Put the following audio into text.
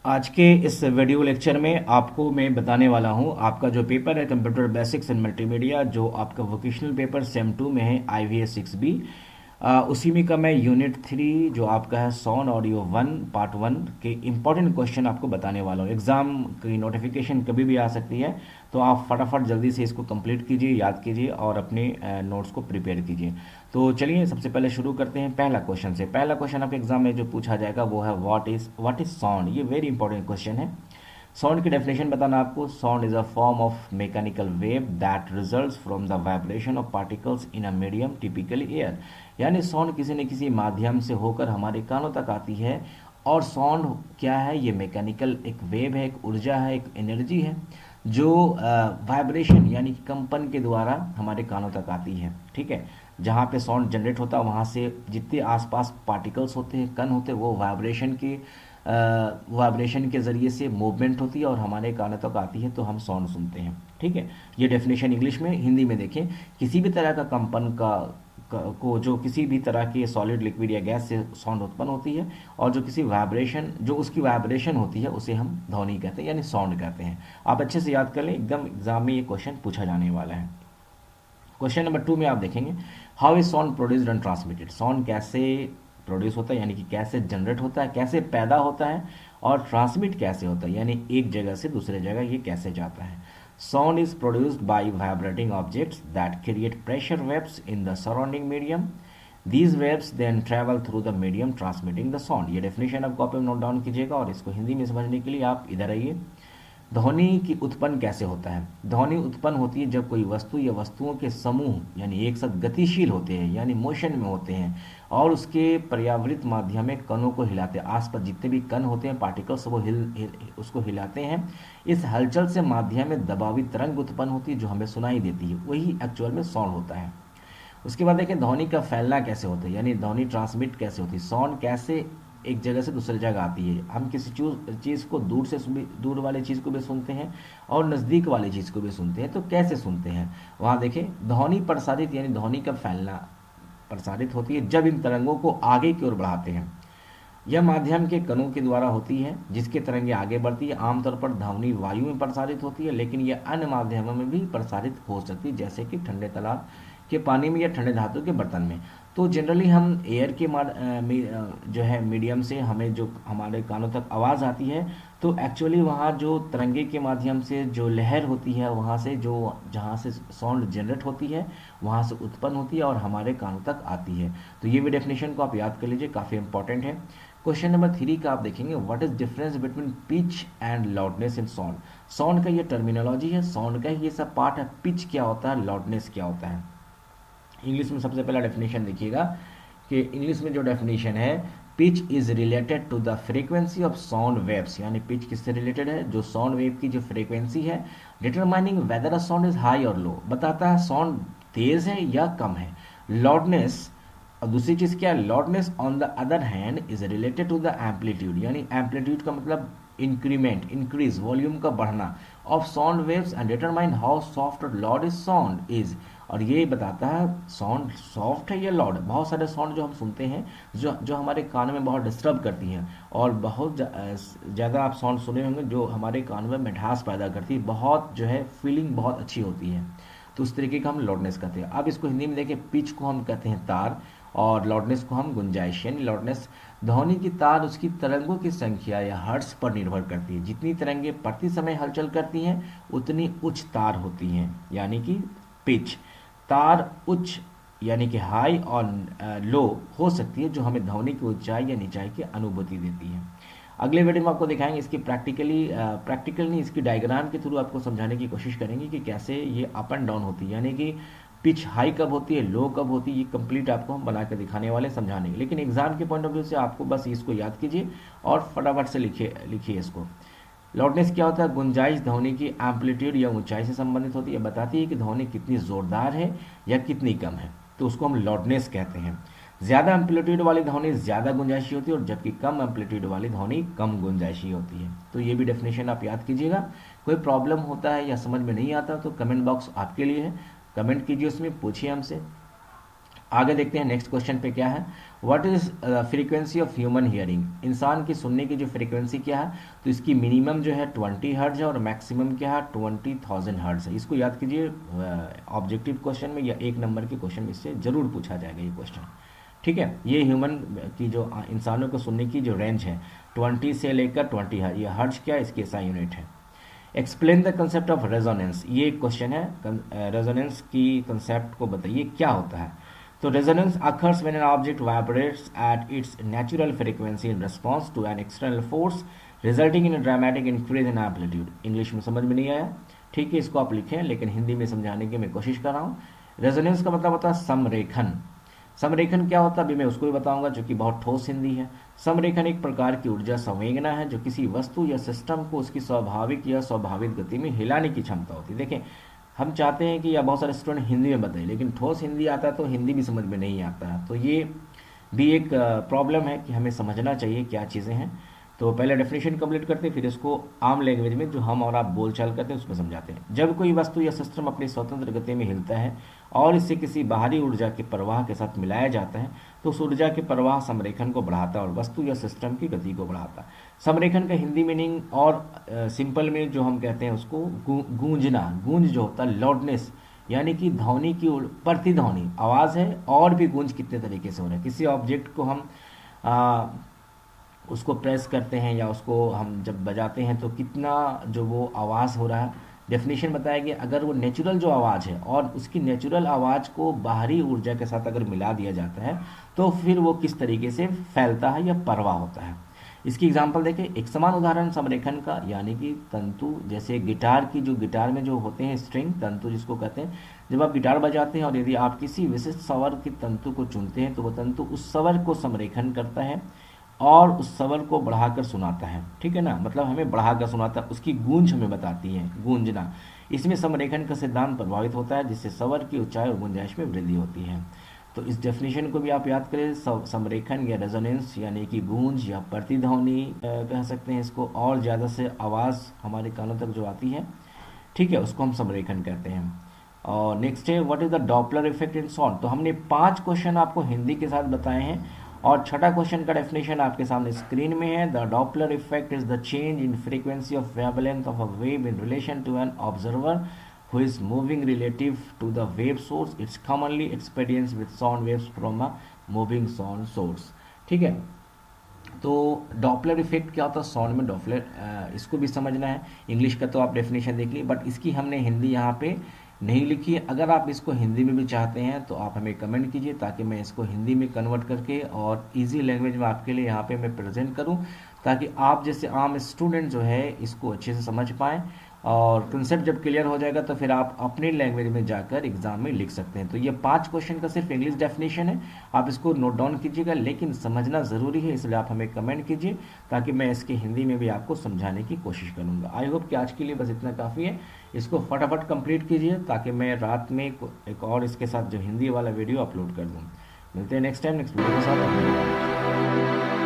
आज के इस वीडियो लेक्चर में आपको मैं बताने वाला हूं आपका जो पेपर है कंप्यूटर बेसिक्स एंड मल्टीमीडिया, जो आपका वोकेशनल पेपर सेम 2 में है IVS 6B। उसी में का मैं यूनिट 3 जो आपका है साउंड ऑडियो 1 पार्ट 1 के इम्पोर्टेंट क्वेश्चन आपको बताने वाला हूँ। एग्जाम की नोटिफिकेशन कभी भी आ सकती है, तो आप फटाफट जल्दी से इसको कंप्लीट कीजिए, याद कीजिए और अपने नोट्स को प्रिपेयर कीजिए। तो चलिए सबसे पहले शुरू करते हैं पहला क्वेश्चन से। पहला क्वेश्चन आपके एग्जाम में जो पूछा जाएगा वो है व्हाट इज साउंड। ये वेरी इंपॉर्टेंट क्वेश्चन है। साउंड की डेफिनेशन बताना आपको। Sound is a form of mechanical wave that results from the vibration of particles in a medium typically air. यानी साउंड किसी न किसी माध्यम से होकर हमारे कानों तक आती है। और साउंड क्या है? ये मैकेनिकल एक वेव है, एक ऊर्जा है, एक एनर्जी है जो वाइब्रेशन यानी कि कंपन के द्वारा हमारे कानों तक आती है। ठीक है, जहाँ पे साउंड जनरेट होता है वहाँ से जितने आसपास पार्टिकल्स होते हैं, कण होते हैं, वो वाइब्रेशन के ज़रिए से मूवमेंट होती है और हमारे कानों तक आती है, तो हम साउंड सुनते हैं। ठीक है, ये डेफिनेशन इंग्लिश में। हिंदी में देखें, किसी भी तरह का कंपन को जो किसी भी तरह की सॉलिड, लिक्विड या गैस से साउंड उत्पन्न होती है, और जो किसी वाइब्रेशन जो उसकी वाइब्रेशन होती है उसे हम ध्वनि कहते हैं, यानी साउंड कहते हैं। आप अच्छे से याद कर लें, एकदम एग्जाम में ये क्वेश्चन पूछा जाने वाला है। क्वेश्चन नंबर 2 में आप देखेंगे, how is sound produced and transmitted. Sound कैसे प्रोड्यूस होता है, यानी कि कैसे जनरेट होता है, कैसे पैदा होता है, और ट्रांसमिट कैसे होता है, यानी एक जगह से दूसरे जगह ये कैसे जाता है। Sound is produced by vibrating objects that create pressure waves in the surrounding medium. These waves then travel through the medium transmitting the sound. ये डेफिनेशन आप कॉपी में नोट डाउन कीजिएगा, और इसको हिंदी में समझने के लिए आप इधर आइए। ध्वनि की उत्पन्न कैसे होता है? ध्वनि उत्पन्न होती है जब कोई वस्तु या वस्तुओं के समूह यानी एक साथ गतिशील होते हैं, यानी मोशन में होते हैं, और उसके पर्यावृत माध्यम में कणों को हिलाते हैं। आसपास जितने भी कण होते हैं, पार्टिकल्स, वो उसको हिलाते हैं। इस हलचल से माध्यम में दबावी तरंग उत्पन्न होती है जो हमें सुनाई देती है, वही एक्चुअल में साउंड होता है। उसके बाद देखें ध्वनि का फैलना कैसे होता है, यानी ध्वनि ट्रांसमिट कैसे होती है। साउंड कैसे एक जगह से दूसरी जगह आती है। हम किसी चीज़ को दूर वाली चीज़ को भी सुनते हैं और नज़दीक वाली चीज़ को भी सुनते हैं। तो कैसे सुनते हैं, वहाँ देखें, ध्वनि प्रसारित यानी ध्वनि का फैलना प्रसारित होती है जब इन तरंगों को आगे की ओर बढ़ाते हैं। यह माध्यम के कणों के द्वारा होती है जिसके तरंगे आगे बढ़ती है। आमतौर पर ध्वनि वायु में प्रसारित होती है, लेकिन यह अन्य माध्यमों में भी प्रसारित हो सकती है, जैसे कि ठंडे तालाब के पानी में या ठंडे धातु के बर्तन में। तो जनरली हम एयर के जो है मीडियम से हमें जो हमारे कानों तक आवाज़ आती है, तो एक्चुअली वहाँ जो तरंगे के माध्यम से जो लहर होती है, वहाँ से जो जहाँ से साउंड जनरेट होती है वहाँ से उत्पन्न होती है और हमारे कानों तक आती है। तो ये भी डेफिनेशन को आप याद कर लीजिए, काफ़ी इंपॉर्टेंट है। क्वेश्चन नंबर 3 का आप देखेंगे, what is difference between pitch and loudness in sound. Sound का ये टर्मिनोलॉजी है, साउंड का ये सब पार्ट है। पिच क्या होता है, लाउडनेस क्या होता है। इंग्लिश में सबसे पहला डेफिनेशन देखिएगा कि इंग्लिश में जो डेफिनेशन है, pitch is related to the frequency of sound waves. यानी पिच किससे रिलेटेड है? जो साउंड वेव की जो फ्रीक्वेंसी है। Determining whether a sound is high और लो, बताता है साउंड तेज है या कम है। लाउडनेस, और दूसरी चीज़ क्या है, loudness on the other hand is related to the amplitude. यानी एम्पलीट्यूड का मतलब इंक्रीमेंट, इंक्रीज, वॉल्यूम का बढ़ना of sound waves, and determine how soft और लाउड इज साउंड इज। और ये बताता है साउंड सॉफ्ट है या लाउड। बहुत सारे साउंड जो हम सुनते हैं जो हमारे कान में बहुत डिस्टर्ब करती हैं, और बहुत ज़्यादा आप साउंड सुने होंगे जो हमारे कान में मिठास पैदा करती है, बहुत जो है फीलिंग बहुत अच्छी होती है। तो उस तरीके का हम लाउडनेस कहते हैं। अब इसको हिंदी में देखें, पिच को हम कहते हैं तार, और लाउडनेस को हम गुंजाइश। यानी लाउडनेस ध्वनि की तार उसकी तरंगों की संख्या या हर्ट्ज पर निर्भर करती है। जितनी तरंगे प्रति समय हलचल करती हैं उतनी उच्च तार होती हैं, यानी कि पिच। तार उच्च यानी कि हाई और लो हो सकती है, जो हमें ध्वनि की ऊंचाई या नीचाई की अनुभूति देती है। अगले वीडियो में आपको दिखाएंगे इसकी प्रैक्टिकल नहीं, इसकी डायग्राम के थ्रू आपको समझाने की कोशिश करेंगे कि कैसे ये अप एंड डाउन होती है, यानी कि पिच हाई कब होती है, लो कब होती है। ये कंप्लीट आपको हम बना कर दिखाने वाले, समझाने। लेकिन एग्जाम के पॉइंट ऑफ व्यू से आपको बस इसको याद कीजिए और फटाफट से लिखिए इसको। लाउडनेस क्या होता है? गुंजाइश ध्वनि की एम्पलीट्यूड या ऊंचाई से संबंधित होती है, बताती है कि ध्वनि कितनी जोरदार है या कितनी कम है, तो उसको हम लाउडनेस कहते हैं। ज़्यादा एम्पलीट्यूड वाली ध्वनि ज़्यादा गुंजाइशी होती है, और जबकि कम एम्पलीट्यूड वाली ध्वनि कम गुंजाइशी होती है। तो ये भी डेफिनेशन आप याद कीजिएगा। कोई प्रॉब्लम होता है या समझ में नहीं आता तो कमेंट बॉक्स आपके लिए है, कमेंट कीजिए, उसमें पूछिए हमसे। आगे देखते हैं नेक्स्ट क्वेश्चन पे क्या है। What is frequency of human hearing, इंसान की सुनने की जो फ्रीक्वेंसी क्या है, तो इसकी मिनिमम जो है 20 हर्ट्ज है और मैक्सिमम क्या है 20,000 हर्ट्ज है। इसको याद कीजिए, ऑब्जेक्टिव क्वेश्चन में या 1 नंबर के क्वेश्चन में इससे जरूर पूछा जाएगा ये क्वेश्चन। ठीक है, ये ह्यूमन की जो इंसानों को सुनने की जो रेंज है 20 से लेकर 20 हर्ट्ज, ये हर्ट्ज क्या है इसकी ऐसा यूनिट है। Explain the concept of resonance, ये एक क्वेश्चन है, रेजोनेंस की कंसेप्ट को बताइए क्या होता है। तो resonance occurs when an object vibrates at its natural frequency in response to an external force resulting in a dramatic increase in amplitude। English में समझ में नहीं आया, ठीक है, इसको आप लिखें, लेकिन हिंदी में समझाने की मैं कोशिश कर रहा हूँ। रेजोनेंस का मतलब होता है समरेखन। समरेखन क्या होता है अभी मैं उसको भी बताऊंगा, जो कि बहुत ठोस हिंदी है। समरेखन एक प्रकार की ऊर्जा संवेदना है जो किसी वस्तु या सिस्टम को उसकी स्वाभाविक या स्वाभाविक गति में हिलाने की क्षमता होती है। देखें, हम चाहते हैं कि या बहुत सारे स्टूडेंट हिंदी में बताएं, लेकिन ठोस हिंदी आता है तो हिंदी भी समझ में नहीं आता है, तो ये भी एक प्रॉब्लम है कि हमें समझना चाहिए क्या चीज़ें हैं। तो पहले डेफिनेशन कंप्लीट करते हैं, फिर इसको आम लैंग्वेज में जो हम और आप बोलचाल करते हैं उसमें समझाते हैं। जब कोई वस्तु या सिस्टम अपनी स्वतंत्र गति में हिलता है और इसे किसी बाहरी ऊर्जा के प्रवाह के साथ मिलाया जाता है तो उस ऊर्जा के प्रवाह समरेखन को बढ़ाता है और वस्तु या सिस्टम की गति को बढ़ाता है। समरेखन का हिंदी मीनिंग और सिंपल में जो हम कहते हैं उसको गूंजना, गूंज जो होता है लाउडनेस, यानी कि ध्वनि की प्रतिध्वनि आवाज़ है, और भी गूंज कितने तरीके से हो रहा है। किसी ऑब्जेक्ट को हम उसको प्रेस करते हैं या उसको हम जब बजाते हैं तो कितना जो वो आवाज़ हो रहा है। डेफिनेशन बताया कि अगर वो नेचुरल जो आवाज़ है और उसकी नेचुरल आवाज़ को बाहरी ऊर्जा के साथ अगर मिला दिया जाता है तो फिर वो किस तरीके से फैलता है या परवाह होता है। इसकी एग्जांपल देखें, एक समान उदाहरण समरेखन का, यानी कि तंतु, जैसे गिटार की जो गिटार में जो होते हैं स्ट्रिंग तंतु जिसको कहते हैं, जब आप गिटार बजाते हैं और यदि आप किसी विशिष्ट स्वर के तंतु को चुनते हैं तो वो तंतु उस स्वर को समरेखन करता है और उस स्वर को बढ़ाकर सुनाता है। ठीक है ना, मतलब हमें बढ़ाकर सुनाता है, उसकी गूंज हमें बताती है, गूंजना। इसमें समरेखन का सिद्धांत प्रभावित होता है जिससे स्वर की ऊंचाई और गुंजाइश में वृद्धि होती है। तो इस डेफिनेशन को भी आप याद करें, समरेखन या रेजोनेंस यानी कि गूंज या प्रतिध्वनि कह सकते हैं इसको, और ज़्यादा से आवाज़ हमारे कानों तक जो आती है, ठीक है, उसको हम समरेखन कहते हैं। और नेक्स्ट है what is the Doppler effect in sound. तो हमने 5 क्वेश्चन आपको हिंदी के साथ बताए हैं और छठा क्वेश्चन का डेफिनेशन आपके सामने स्क्रीन में है। The Doppler effect is the change in frequency of wavelength of a wave in relation to an observer who is moving relative to the wave source. It's commonly experienced with sound waves from a moving sound source। ठीक है, तो Doppler effect क्या होता है sound में, Doppler, इसको भी समझना है। इंग्लिश का तो आप डेफिनेशन देख ली, बट इसकी हमने हिंदी यहाँ पे नहीं लिखी है। अगर आप इसको हिंदी में भी चाहते हैं तो आप हमें कमेंट कीजिए ताकि मैं इसको हिंदी में कन्वर्ट करके और इजी लैंग्वेज में आपके लिए यहाँ पे मैं प्रेजेंट करूँ, ताकि आप जैसे आम स्टूडेंट जो है इसको अच्छे से समझ पाएँ। और कंसेप्ट जब क्लियर हो जाएगा तो फिर आप अपनी लैंग्वेज में जाकर एग्जाम में लिख सकते हैं। तो ये 5 क्वेश्चन का सिर्फ इंग्लिश डेफिनेशन है, आप इसको नोट डाउन कीजिएगा, लेकिन समझना ज़रूरी है, इसलिए आप हमें कमेंट कीजिए ताकि मैं इसके हिंदी में भी आपको समझाने की कोशिश करूँगा। आई होप कि आज के लिए बस इतना काफ़ी है। इसको फटाफट कंप्लीट कीजिए ताकि मैं रात में एक और इसके साथ जो हिंदी वाला वीडियो अपलोड कर दूँ। मिलते हैं नेक्स्ट टाइम नेक्स्ट वीडियो के साथ।